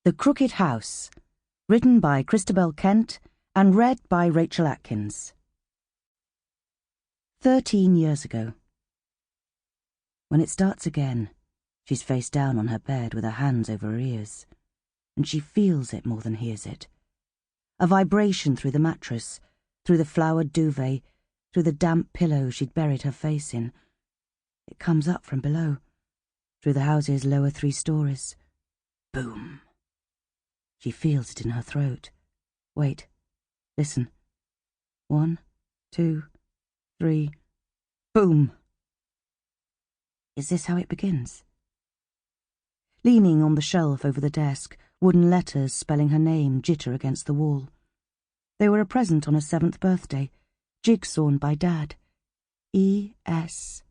The Crooked House, written by Christobel Kent and read by Rachel Atkins. 13 years ago. When it starts again, she's face down on her bed with her hands over her ears, and she feels it more than hears it. A vibration through the mattress, through the flowered duvet, through the damp pillow she'd buried her face in. It comes up from below, through the house's lower 3 stories. Boom. She feels it in her throat. Wait. Listen. 1, 2, 3. Boom! Is this how it begins? Leaning on the shelf over the desk, wooden letters spelling her name jitter against the wall. They were a present on her 7th birthday, jigsawn by Dad. E-S-M-E.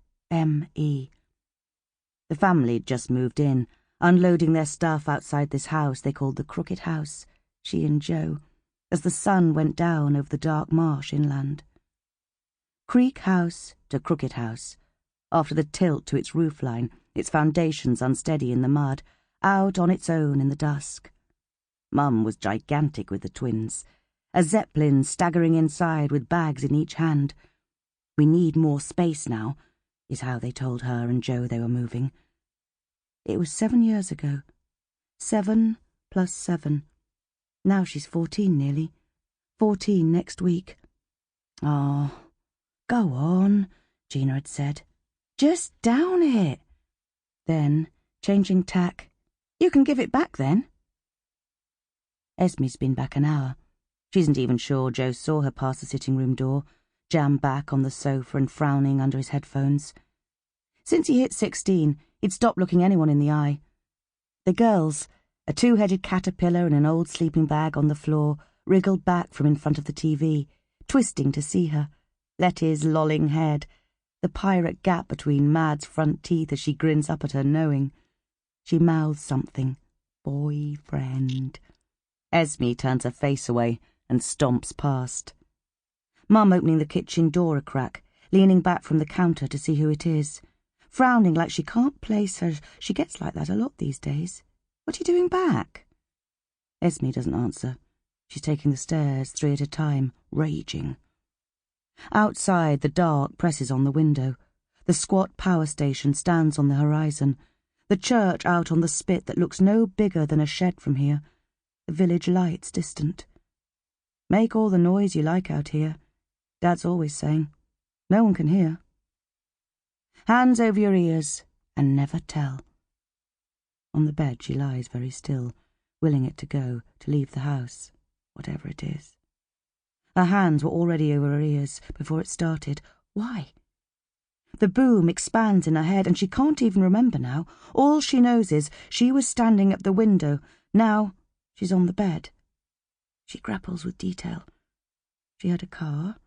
The family'd just moved in, unloading their stuff outside this house they called the Crooked House, she and Joe, as the sun went down over the dark marsh inland. Creek House to Crooked House, after the tilt to its roofline, its foundations unsteady in the mud, out on its own in the dusk. Mum was gigantic with the twins, a zeppelin staggering inside with bags in each hand. We need more space now, is how they told her and Joe they were moving. It was 7 years ago. 7 plus 7. Now she's 14 nearly. 14 next week. Oh, go on, Gina had said. Just down it. Then, changing tack, you can give it back then. Esme's been back an hour. She isn't even sure Joe saw her pass the sitting room door, jammed back on the sofa and frowning under his headphones. Since he hit 16, he'd stopped looking anyone in the eye. The girls, a 2-headed caterpillar in an old sleeping bag on the floor, wriggled back from in front of the TV, twisting to see her. Letty's lolling head, the pirate gap between Mad's front teeth as she grins up at her knowing. She mouths something. Boyfriend. Esme turns her face away and stomps past. Mum opening the kitchen door a crack, leaning back from the counter to see who it is. Frowning like she can't place her. She gets like that a lot these days. What are you doing back? Esme doesn't answer. She's taking the stairs 3 at a time, raging. Outside, the dark presses on the window. The squat power station stands on the horizon. The church out on the spit that looks no bigger than a shed from here. The village lights distant. Make all the noise you like out here, Dad's always saying. No one can hear. Hands over your ears, and never tell. On the bed she lies very still, willing it to go, to leave the house, whatever it is. Her hands were already over her ears before it started. Why? The boom expands in her head, and she can't even remember now. All she knows is she was standing at the window. Now she's on the bed. She grapples with detail. She heard a car.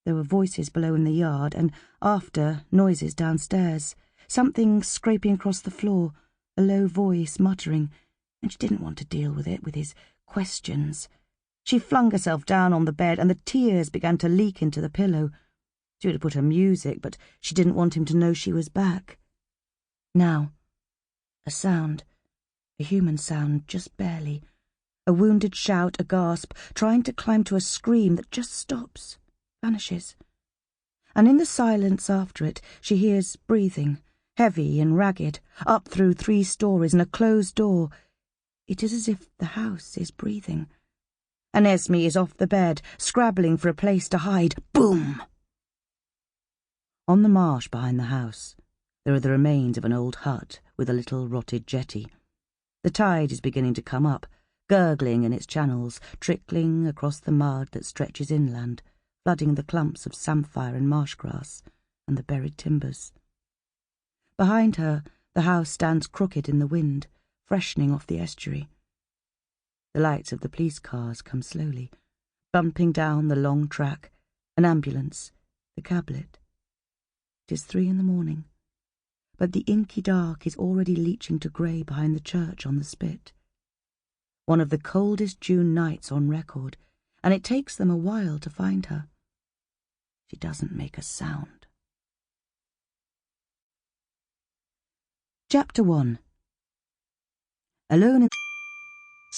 There were voices below in the yard, and after, noises downstairs. Something scraping across the floor, a low voice muttering, and she didn't want to deal with it, with his questions. She flung herself down on the bed, and the tears began to leak into the pillow. She would have put her music, but she didn't want him to know she was back. Now, a sound, a human sound, just barely. A wounded shout, a gasp, trying to climb to a scream that just stops. Vanishes. And in the silence after it, she hears breathing, heavy and ragged, up through 3 stories and a closed door. It is as if the house is breathing. And Esme is off the bed, scrabbling for a place to hide. Boom! On the marsh behind the house, there are the remains of an old hut with a little rotted jetty. The tide is beginning to come up, gurgling in its channels, trickling across the mud that stretches inland, flooding the clumps of samphire and marsh grass and the buried timbers. Behind her, the house stands crooked in the wind, freshening off the estuary. The lights of the police cars come slowly, bumping down the long track, an ambulance, the cablet. It is 3 in the morning, but the inky dark is already leaching to grey behind the church on the spit. One of the coldest June nights on record, and it takes them a while to find her. She doesn't make a sound. Chapter 1. Alone in...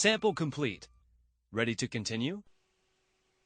Sample complete. Ready to continue?